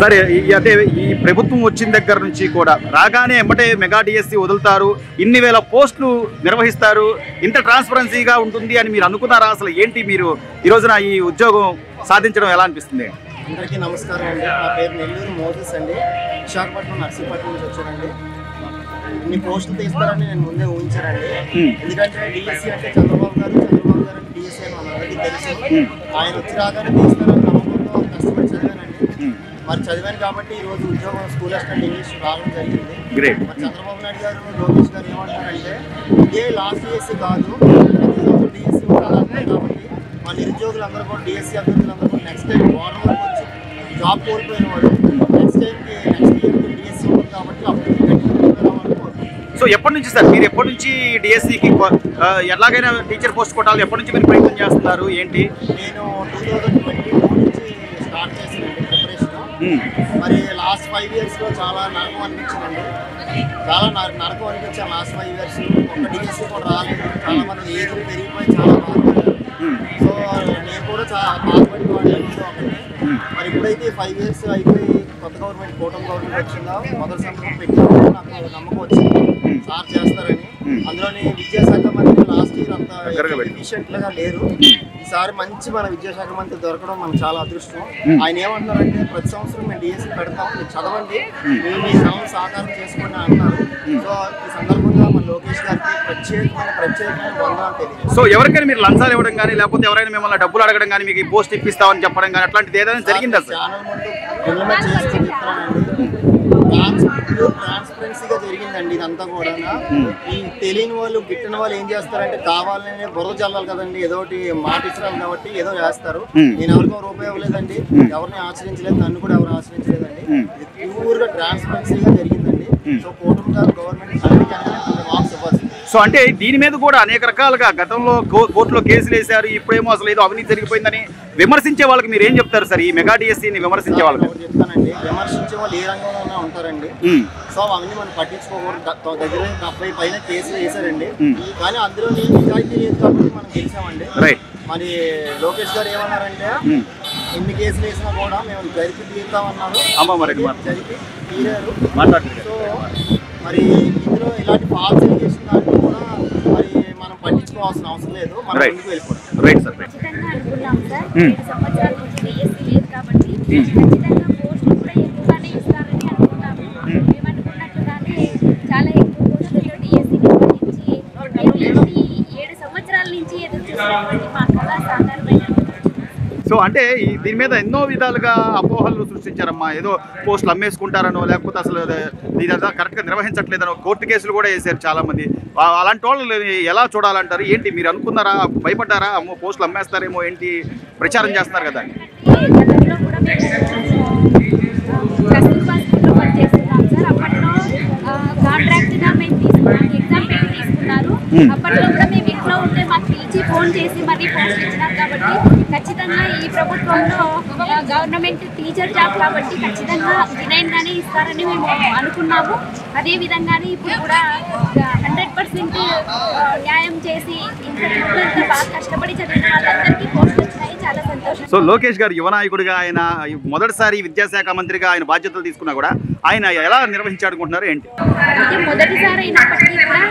సరే, అంటే ఈ ప్రభుత్వం వచ్చిన దగ్గర నుంచి కూడా రాగానే ఎమ్మటే మెగా డిఎస్సి వదులుతారు, ఇన్ని వేల పోస్టులు నిర్వహిస్తారు, ఇంత ట్రాన్స్పరెన్సీగా ఉంటుంది అని మీరు అనుకున్నారా? అసలు ఏంటి మీరు ఈ రోజున ఈ ఉద్యోగం సాధించడం ఎలా అనిపిస్తుంది? అందరికీ నమస్కారం అండి. నా పేరు నెల్లూరు మోజెస్ అండి. విశాఖపట్నం నర్సీపట్నం నుంచి వచ్చానండి. ఇన్ని పోస్టులు తీస్తారని నేను ముందే ఊహించానండి. ఎందుకంటే డిఎస్సి అంటే చంద్రబాబు గారు డిఎస్సి అని మనందరికీ తెలుసు. ఆయన వచ్చి రాగానే తీస్తారని నమ్మకంతో కష్టపడి చదివానండి. మరి చదివాను కాబట్టి ఈరోజు ఉద్యోగం స్కూల్ అసిస్టెంట్ ఇంగ్లీష్ రావడం జరిగింది. మరి చంద్రబాబు నాయుడు గారు, లోకేష్ గారు ఏమంటారంటే ఇదే లాస్ట్ డిఎస్సి కాదు, ప్రతిరోజు డిఎస్సి ఉండాలంటే కాబట్టి మా నిరుద్యోగులందరూ కూడా డిఎస్సి అభ్యర్థులందరూ కూడా నెక్స్ట్ టైం బోర్డర్ వరకు వచ్చి జాబ్ కోల్పోయిన వాళ్ళు నెక్స్ట్ ఇయర్కి డిఎస్సి ఉంటుంది కాబట్టి అప్పుడు సో ఎప్పటి నుంచి సార్, మీరు ఎప్పటి నుంచి డిఎస్సికి ఎలాగైనా టీచర్ పోస్ట్ కొట్టాలి, ఎప్పటి నుంచి మీరు ప్రయత్నం చేస్తున్నారు ఏంటి? నేను 2022 నుంచి స్టార్ట్ చేసానండి ప్రిపరేషన్. మరి లాస్ట్ 5 ఇయర్స్లో చాలా నరకం అనిపించిందండి. చాలా నరకం అనిపించాను లాస్ట్ 5 ఇయర్స్. ఒక డిఎస్సి కూడా రాలేదు. చాలా మంది ఏజ్లు పెరిగిపోయి చాలా బాధపడ్డారు. సో నేను కూడా చాలా బాధపడి ఒకటి. మరి ఇప్పుడైతే 5 ఇయర్స్ అయిపోయి కొత్త గవర్నమెంట్ కూటమి గవర్నమెంట్ వచ్చిందా, మొదటి సంవత్సరం పెట్టినప్పుడు నాకు నమ్మకం వచ్చింది సార్ చేస్తారని. అందులోని విద్యాశాఖ మంత్రి లాస్ట్ ఇయర్ అంత ఎఫిషియెంట్గా లేరు. ఈసారి మంచి మన విద్యాశాఖ మంత్రి దొరకడం మనకు చాలా అదృష్టం. ఆయన ఏమంటున్నారంటే ప్రతి సంవత్సరం మేము డిఎస్సి పెడతాం, మీరు చదవండి, మేము మీ శ్రమను సాకారం చేసుకోండి అంటున్నారు. సో ఈ సందర్భంగా మన లోకేష్ గారికి ప్రత్యేకమైన వందనాలు తెలియదు. సో ఎవరికైనా మీరు లంచాలు ఇవ్వడం కానీ, లేకపోతే ఎవరైనా మిమ్మల్ని డబ్బులు అడగడం కానీ, మీకు ఈ పోస్ట్ ఇప్పిస్తామని చెప్పడం కానీ అట్లాంటిది ఏదైనా జరిగిందా? ఛానల్ ముందు ఇంప్లిమెంట్ చేసి చెప్తున్నానండి. ట్రాన్స్పరెన్సీగా జరిగిందండి ఇదంతా కూడా. ఈ తెలియని వాళ్ళు, గిట్టిన వాళ్ళు ఏం చేస్తారంటే కావాలనే బురద చల్లాలి కదండి, ఏదో ఒకటి మాట ఇస్తున్నారు కాబట్టి ఏదో చేస్తారు. నేను ఎవరికో రూపాయి ఇవ్వలేదండి, ఎవరిని ఆశ్రయించలేదు, నన్ను కూడా ఎవరు ఆశ్రయించలేదండి. ఇది ప్యూర్గా ట్రాన్స్పరెన్సీగా జరిగిందండి. సో కూటమి గారు గవర్నమెంట్ మార్క్స్ ఇవ్వాల్సింది. సో అంటే దీని మీద కూడా అనేక రకాలుగా గతంలో కోర్టులో కేసులు వేశారు, ఇప్పుడేమో అసలు ఏదో అవినీతి జరిగిపోయిందని విమర్శించే వాళ్ళకి మీరు ఏం చెప్తారు సార్? ఈ మెగా డిఎస్సిని విమర్శించే వాళ్ళకి చెప్తానండి, విమర్శించే వాళ్ళు ఏ రంగంలోనే ఉంటారండి. సో అవన్నీ మనం పట్టించుకోకూడదు. దగ్గర 70 పైన కేసులు వేశారండి, కానీ అందులో నిజాయితీ లేదు కాబట్టి మనం గెలిచామండి. మరి లోకేష్ గారు ఏమన్నారంటే ఎన్ని కేసులు వేసినా కూడా మేము జరిపి తీరుతామన్నారు, జరిపి తీరారు. సో మరి ఇందులో ఇలాంటి ఫాల్స్ ఎలిగేషన్ దాంట్లో కూడా మరి మనం పట్టించుకోవాల్సిన అవసరం లేదు, మనం ముందుకు వెళ్ళిపోతాం. ఖచ్చితంగా అనుకున్నాం సార్, 7 సంవత్సరాల నుంచి డిఎస్సి లేదు కాబట్టి ఖచ్చితంగా పోస్టులు కూడా ఎక్కువగానే ఇస్తారని అనుకున్నాము. మేము అనుకున్నట్టుగానే చాలా ఎక్కువ పోస్టులతో డిఎస్సి నిర్వహించి 7 సంవత్సరాల నుంచి ఎదురు చూసినటువంటి మా కళ సాధారణమైన. సో అంటే దీని మీద ఎన్నో విధాలుగా అపోహలు సృష్టించారమ్మా. ఏదో పోస్టులు అమ్మేసుకుంటారనో, లేకపోతే అసలు ఇదంతా కరెక్ట్గా నిర్వహించట్లేదనో కోర్టు కేసులు కూడా వేసారు చాలామంది. అలాంటి వాళ్ళు ఎలా చూడాలంటారు ఏంటి? మీరు అనుకున్నారా, భయపడ్డారా? అమ్మో పోస్టులు అమ్మేస్తారేమో ఏంటి, ప్రచారం చేస్తున్నారు కదా? గతంలో కూడా పనిచేస్తున్నాం సార్. అప్పట్లో కాంట్రాక్ట్గా మేము తీసుకున్నాం, ఎగ్జామ్ పెట్టి తీసుకున్నారు. అప్పట్లో కూడా మేము ఇంట్లో ఉంటే మాకు పిలిచి ఫోన్ చేసి మరీ పోస్ట్ ఇచ్చినారు. కాబట్టి ఖచ్చితంగా ఈ ప్రభుత్వంలో గవర్నమెంట్ టీచర్ జాబ్ కాబట్టి ఖచ్చితంగా వినయంగానే ఇస్తారని మేము అనుకున్నాము. అదేవిధంగానే ఇప్పుడు కూడా 100% న్యాయం చేసి ఇంత బాగా కష్టపడి చదివిన వాళ్ళందరికీ పోస్టులు వచ్చినాయి. చాలా సంతోషం. సో లోకేష్ గారు యువ నాయకుడిగా, ఆయన మొదటిసారి విద్యాశాఖ మంత్రిగా ఆయన బాధ్యతలు తీసుకున్నా కూడా ఆయన ఎలా నిర్వహించాలనుకుంటున్నారు ఏంటి? అంటే మొదటిసారి అయినప్పటికీ కూడా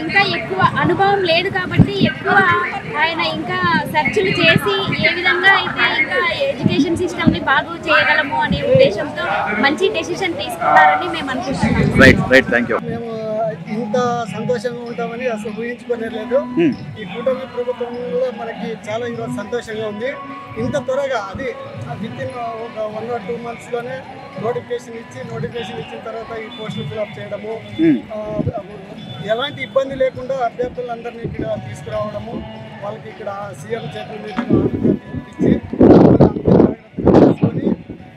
ఇంకా ఎక్కువ అనుభవం లేదు కాబట్టి ఎక్కువ ఆయన ఇంకా సెర్చ్లు చేసి ఏ విధంగా అయితే ఇంకా ఎడ్యుకేషన్ సిస్టమ్ని బాగు చేయగలము అనే ఉద్దేశంతో మంచి డెసిషన్ తీసుకున్నారని మేము అనుకుంటున్నాం. Right thank you. మేము ఇంత సంతోషంగా ఉంటామని అసలు ఊహించుకోలేదు. ఈ కూటమి ప్రభుత్వంలో మనకి చాలా ఈరోజు సంతోషంగా ఉంది. ఇంత త్వరగా అది విత్ ఇన్ ఒక 1 or 2 monthsలోనే నోటిఫికేషన్ ఇచ్చిన తర్వాత ఈ పోస్టులు ఫిల్అప్ చేయడము, ఎలాంటి ఇబ్బంది లేకుండా అభ్యర్థులందరినీ ఇక్కడ తీసుకురావడము, వాళ్ళకి ఇక్కడ సీఎం చేతుల మీదుగా ఇచ్చి తీసుకొని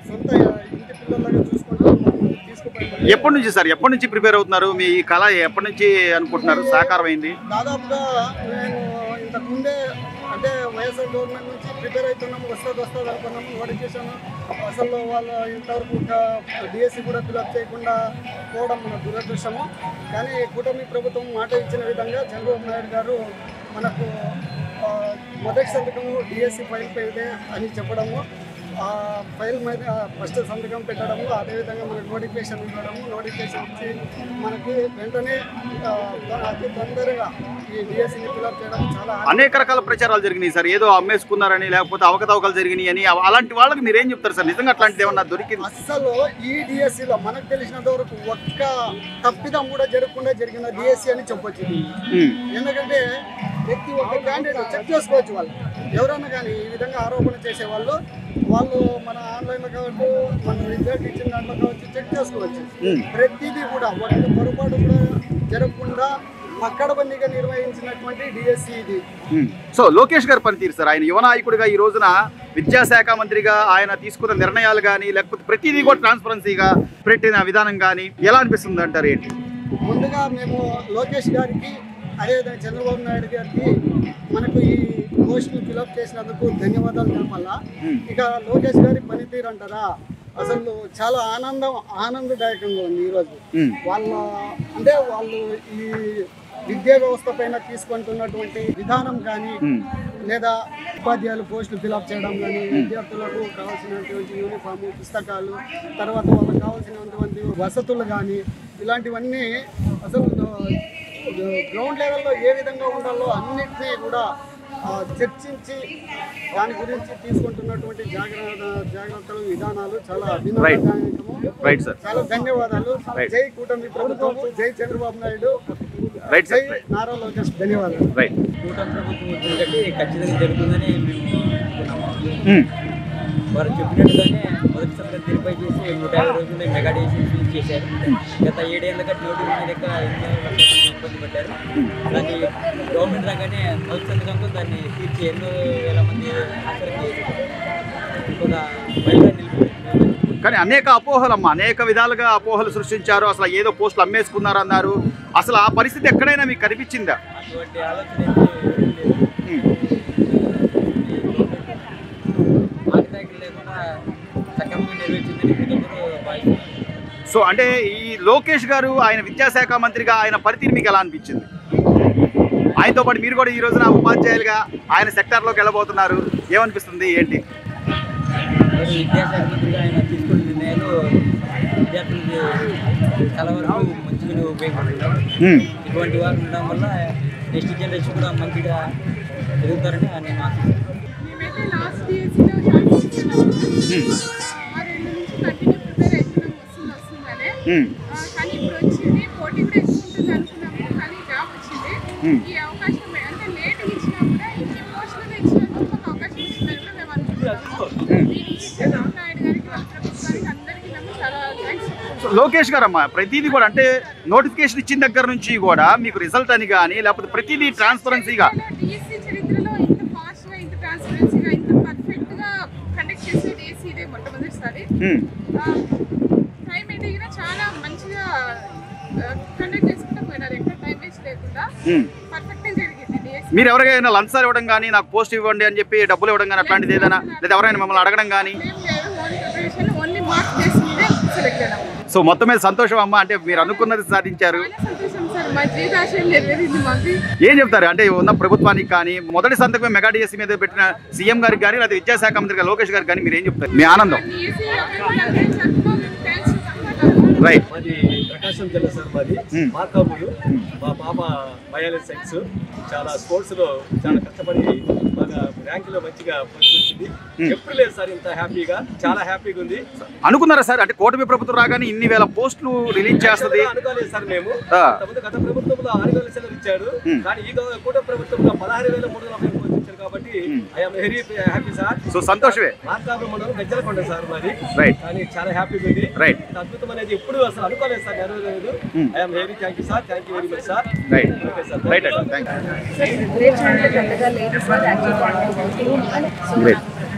సొంత ఇంటి పిల్లలాగా చూసుకుంటూ తీసుకుపోయి. ఎప్పటి నుంచి సార్, ఎప్పటి నుంచి ప్రిపేర్ అవుతున్నారు? మీ కళ ఎప్పటి నుంచి అనుకుంటున్నారు సాకారం అయింది? దాదాపుగా నేను ఇంతకుముందే అంటే వైఎస్ఆర్ గవర్నమెంట్ నుంచి ప్రిపేర్ అవుతున్నాము, వస్తుంది అనుకున్నాము. నోటిఫికేషన్ అసలు వాళ్ళు ఇంతవరకు డిఎస్సి కూడా ఫిల్అప్ చేయకుండా పోవడం మన దురదృష్టము. కానీ కూటమి ప్రభుత్వం మాట ఇచ్చిన విధంగా చంద్రబాబు నాయుడు గారు మనకు మొదటి సంతకము డిఎస్సి ఫైల్ పైదే అని చెప్పడము, ఫైల్ మీద ఫస్ట్ సంతకం పెట్టడము, అదేవిధంగా మనకు నోటిఫికేషన్ ఇవ్వడము, నోటిఫికేషన్ ఇచ్చి మనకి వెంటనే అతి తొందరగా ఈ డిఎస్సిని ఫిల్అప్ చేయడం చాలా అనేక రకాల ప్రచారాలు జరిగినాయి సార్, ఏదో అమ్మేసుకున్నారని లేకపోతే అవకతవకలు జరిగినాయి అని. అలాంటి వాళ్ళకి మీరు ఏం చెప్తారు సార్? నిజంగా అట్లాంటిది ఏమన్నా దొరికింది? అసలు ఈ డిఎస్సిలో మనకు తెలిసినంత వరకు ఒక్క తప్పిదం కూడా జరగకుండా జరిగిన డిఎస్సి అని చెప్పొచ్చు. ఎందుకంటే ప్రతి ఒక్క క్యాండిడేట్ చెక్ చేసుకోవచ్చు. వాళ్ళు ఎవరైనా కానీ ఈ విధంగా ఆరోపణ చేసేవాళ్ళు మన ఆన్లైన్లో కావచ్చు, మన రిజల్ట్ ఇచ్చిన దాంట్లో కావచ్చు, చెక్ చేసుకోవచ్చు. ప్రతిదీ కూడా ఒక్క పొరపాటు కూడా జరగకుండా పక్కడబందీగా నిర్వహించినటువంటి డిఎస్సి ఇది. సో లోకేష్ గారు పనితీరు సార్, ఆయన యువ నాయకుడిగా ఈ రోజున విద్యాశాఖ మంత్రిగా ఆయన తీసుకున్న నిర్ణయాలు కానీ లేకపోతే ప్రతిదీ కూడా ట్రాన్స్పరెన్సీగా పెట్టిన విధానం కానీ ఎలా అనిపిస్తుంది అంటారు? ఏంటి? ముందుగా మేము లోకేష్ గారికి, అదేవిధంగా చంద్రబాబు నాయుడు గారికి మనకు ఈ పోస్టులు ఫిలప్ చేసినందుకు ధన్యవాదాలు తెలపాలా. ఇక లోకేష్ గారి పనితీరు అంటారా, అసలు చాలా ఆనందదాయకంగా ఉంది ఈరోజు. వాళ్ళు ఈ విద్యా వ్యవస్థ పైన తీసుకుంటున్నటువంటి విధానం కానీ, లేదా ఉపాధ్యాయులు పోస్టులు ఫిలప్ చేయడం కానీ, విద్యార్థులకు కావాల్సినటువంటి యూనిఫామ్, పుస్తకాలు, తర్వాత వాళ్ళకి కావాల్సినటువంటి వసతులు కానీ, ఇలాంటివన్నీ అసలు గ్రౌండ్ లెవెల్లో ఏ విధంగా ఉండాలో అన్నింటినీ కూడా చర్చించి దాని గురించి తీసుకుంటున్నటువంటి జాగ్రత్తలు, విధానాలు చాలా అభినందనీయము. చాలా ధన్యవాదాలు. జై కూటమి ప్రభుత్వం, జై చంద్రబాబు నాయుడు, జై నారా లోకేష్. ధన్యవాదాలు. కూటమి ప్రభుత్వం వచ్చినట్టు ఖచ్చితంగా జరుగుతుందని వారు చెప్పినట్టుగానే మొదటి సంవత్సరం తిరుపై చేసి 150 రోజుల్లో మెగా డిఎస్సి చేశారు. గత 7 ఏళ్ళగా నోటిఫికేషన్ లెక్క ఎన్నో లక్షల ఇబ్బంది పడ్డారు. దాన్ని గవర్నమెంట్ రాగానే మొదటి సంతకంతో దాన్ని తీర్చి ఎన్నో వేల మంది ఆఖరికి ఒక బయలుగా నిలిపారు. కానీ అనేక అపోహలమ్మా, అనేక విధాలుగా అపోహలు సృష్టించారు. అసలు ఏదో పోస్టులు అమ్మేసుకున్నారు అన్నారు. అసలు ఆ పరిస్థితి ఎక్కడైనా మీకు కనిపించిందా? అటువంటి ఆలోచన సో అంటే ఈ లోకేష్ గారు ఆయన విద్యాశాఖ మంత్రిగా ఆయన పనితీరు మీకు ఎలా అనిపించింది? ఆయనతో పాటు మీరు కూడా ఈ రోజున ఉపాధ్యాయులుగా ఆయన సెక్టార్లోకి వెళ్ళబోతున్నారు, ఏమనిపిస్తుంది? ఏంటి? విద్యాశాఖ మంత్రిగా ఆయన తీసుకున్న నిర్ణయాలు విద్యార్థులకి చాలా వరకు మంచిగా ఉపయోగపడుతున్నారు. ఇటువంటి వారు ఉండడం వల్ల నెక్స్ట్ జనరేషన్ కూడా మంచిగా ఎదుగుతారని నేను ఆశిస్తున్నాను. మేమైతే లాస్ట్ డిఎస్సిలో కానీ ఇప్పుడు వచ్చింది, పోటీ కూడా ఎక్కువ ఉంటుంది అనుకున్నాము, కానీ జాబ్ వచ్చింది. ఈ అవకాశం అంటే లేట్ ఇచ్చినా కూడా ఇన్ని పోస్టులు ఇచ్చినందుకు ఒక అవకాశం ఇచ్చిందని కూడా మేము అనుకుంటున్నాము. దీనికి చంద్రబాబు నాయుడు గారికి, వాళ్ళ ప్రభుత్వానికి అందరికీ మేము చాలా థ్యాంక్స్. లోకేష్ గారు అమ్మా, ప్రతిదీ కూడా అంటే నోటిఫికేషన్ ఇచ్చిన దగ్గర నుంచి కూడా మీకు రిజల్ట్ అని కానీ లేకపోతే ప్రతిదీ ట్రాన్స్పరెన్సీగా డిఎస్సి చరిత్రలో ఇంత ఫాస్ట్గా, ఇంత ట్రాన్స్పరెన్సీగా, ఇంత పర్ఫెక్ట్గా కండక్ట్ చేసే డిఎస్సి ఇదే మొట్టమొదటిసారి. టైం అయితే చాలా మంచిగా కండక్ట్ చేసుకుంటూ పోయినారు, ఎక్కడ టైం వేస్ట్ లేకుండా పర్ఫెక్ట్గా జరిగింది డిఎస్సి. మీరు ఎవరికైనా లంచాలు ఇవ్వడం కానీ, నాకు పోస్ట్ ఇవ్వండి అని చెప్పి డబ్బులు ఇవ్వడం కానీ అట్లాంటిది ఏదైనా, లేదా ఎవరైనా మిమ్మల్ని అడగడం కానీ? ఓన్లీ మార్క్స్ బేస్ మీదే సెలెక్ట్ అయినాము. సో మొత్తం మీద సంతోషం అమ్మా, అంటే మీరు అనుకున్నది సాధించారు. సంతోషం సార్, మా జీవితాశయం నెరవేరింది మాకు. ఏం చెప్తారు అంటే ఉన్న ప్రభుత్వానికి కానీ, మొదటి సంతకమే మెగా డిఎస్సి మీద పెట్టిన సీఎం గారికి కానీ, లేదా విద్యాశాఖ మంత్రి లోకేష్ గారికి కానీ మీరు ఏం చెప్తారు? మీ ఆనందం. రైట్. మాది ప్రకాశం జిల్లా సార్, మాది మార్కాపులు. మా పాప బయాలజీ సైన్స్ చాలా స్పోర్ట్స్లో చాలా కష్టపడి బాగా ర్యాంకులో మంచిగా ఫస్ట్ వచ్చింది. ఎప్పుడు లేదు సార్ ఇంత హ్యాపీగా, చాలా హ్యాపీగా ఉంది. అనుకున్నారా సార్ అంటే కూటమి ప్రభుత్వం రాగానే ఇన్ని వేల పోస్టులు రిలీజ్ చేస్తుంది? అనుకోలేదు సార్ మేము. గత ప్రభుత్వంలో 6,000 సెలవు ఇచ్చాడు, కానీ ఈ కూటమి ప్రభుత్వంలో 16,350 పోస్టులు ఇచ్చారు. కాబట్టి I'm very happy sir. So సంతోషమే. మార్కాపురం మనం గజ్జలకొండ సార్ మాది. రైట్. కానీ చాలా హ్యాపీగా ఉంది. రైట్. అద్భుతం అనేది ఎప్పుడు అసలు అనుకోలేదు సార్, నెరవేరలేదు. I'm very thank you sir, thank you very much sir. Right. Okay sir, right అండి, థ్యాంక్ యూ. పెద్దగా లేదు సార్, యాక్చువల్లీ సో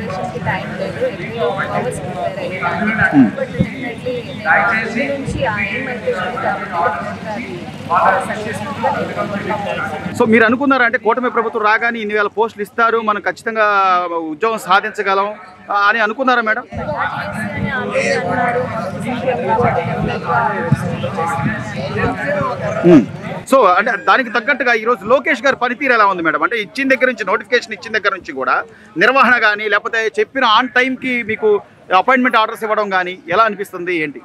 ప్రిపరేషన్కి టైం లేదు, ఎక్కువ అవర్స్ ప్రిపేర్ అయ్యాను. బట్ డెఫినెట్లీ ముందు నుంచి ఆ ఏం అయితే ఉంది కాబట్టి సో మీరు అనుకున్నారా అంటే కూటమి ప్రభుత్వం రాగానే ఇన్ని వేల పోస్టులు ఇస్తారు, మనం ఖచ్చితంగా ఉద్యోగం సాధించగలం అని అనుకున్నారా మేడం? సో అంటే దానికి తగ్గట్టుగా ఈరోజు లోకేష్ గారి పనితీరు ఎలా ఉంది మేడం? అంటే ఇచ్చిన దగ్గర నుంచి నోటిఫికేషన్ ఇచ్చిన దగ్గర నుంచి కూడా నిర్వహణ కానీ లేకపోతే చెప్పిన ఆన్ టైంకి మీకు అపాయింట్మెంట్ ఆర్డర్స్ ఇవ్వడం కానీ ఎలా అనిపిస్తుంది ఏంటి?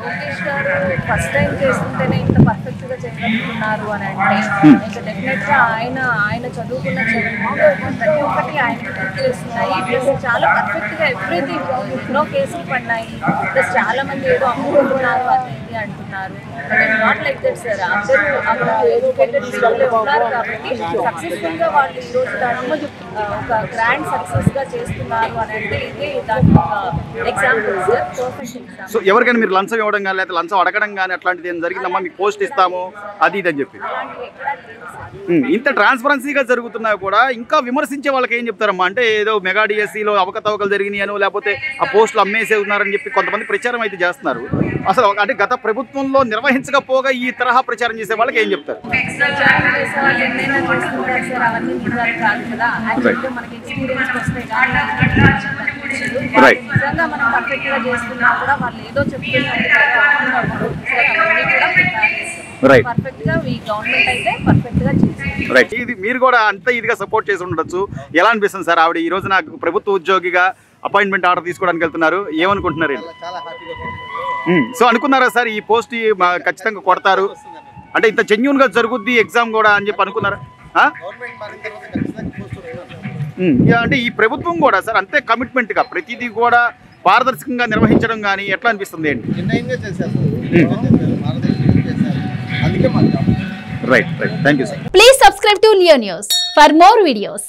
లోకేష్ గారు ఫస్ట్ టైం చేస్తుంటేనే ఇంత పర్ఫెక్ట్గా చేయగలుగుతున్నారు అని అంటే ఇంకా డెఫినెట్గా ఆయన చదువుకున్న చదువు ప్రతి ఒక్కటి ఆయన చేస్తున్నాయి. ప్లస్ చాలా పర్ఫెక్ట్గా ఎవ్రీథింగ్ ఎన్నో కేసులు పడినాయి. ప్లస్ చాలా మంది ఏదో అమ్ముకుంటున్నారు అది ఇది అంటున్నారు. But it's not like that sir. అందరూ ఎడ్యుకేటెడ్ పీపుల్ ఉన్నారు కాబట్టి సక్సెస్ఫుల్గా వాళ్ళు ఈరోజు దాన్ని ఒక గ్రాండ్ సక్సెస్గా చేస్తున్నారు అని అంటే ఇది దాని example sir, perfect example. So ఎవరికైనా మీరు లంచం ఇవ్వడం కానీ లేకపోతే లంచం అడగడం కానీ అట్లాంటిది ఏం జరిగిందమ్మా? మీకు పోస్ట్ ఇస్తాము అది ఇది అని చెప్పి ఇంత ట్రాన్స్పరెన్సీగా జరుగుతున్నా కూడా ఇంకా విమర్శించే వాళ్ళకి ఏం చెప్తారమ్మా? అంటే ఏదో మెగా డిఎస్సిలో అవకతవకలు జరిగినాయనో లేకపోతే ఆ పోస్టులు అమ్మేసే ఉన్నారని చెప్పి కొంతమంది ప్రచారం అయితే చేస్తున్నారు. అసలు అంటే గత ప్రభుత్వంలో నిర్వహించకపోగా ఈ తరహా ప్రచారం చేసే వాళ్ళకి ఏం చెప్తారు? ప్రచారం చేసే వాళ్ళు ఎన్నైనా చేస్తుంటారు సార్, అవన్నీ నిజాలు కాదు కదా. యాక్చువల్గా మనకి ఎక్స్పీరియన్స్ వస్తే కానీ నిజంగా మనం పర్ఫెక్ట్ గా చేస్తున్నా కూడా వాళ్ళు ఏదో చెప్తున్నారు పర్ఫెక్ట్ గా ఈ గవర్నమెంట్ అయితే పర్ఫెక్ట్ గా చేస్తుంది. రైట్, ఇది మీరు కూడా అంత ఇదిగా సపోర్ట్ చేసి ఉండొచ్చు. ఎలా అనిపిస్తుంది సార్? ఆవిడ ఈ రోజు నాకు ప్రభుత్వ ఉద్యోగిగా అపాయింట్మెంట్ ఆర్డర్ తీసుకోవడానికి వెళ్తున్నారు, ఏమనుకుంటున్నారు? సో అనుకున్నారా సార్ ఈ పోస్ట్ ఖచ్చితంగా కొడతారు అంటే ఇంత జెన్యూన్ గా జరుగుద్ది ఎగ్జామ్ కూడా అని చెప్పి అనుకున్నారా? అంటే ఈ ప్రభుత్వం కూడా సార్ అంతే కమిట్మెంట్ గా ప్రతిదీ కూడా పారదర్శకంగా నిర్వహించడం కానీ ఎట్లా అనిపిస్తుంది ఏంటి? Right right, thank you sir. Please subscribe to Leo news for more videos.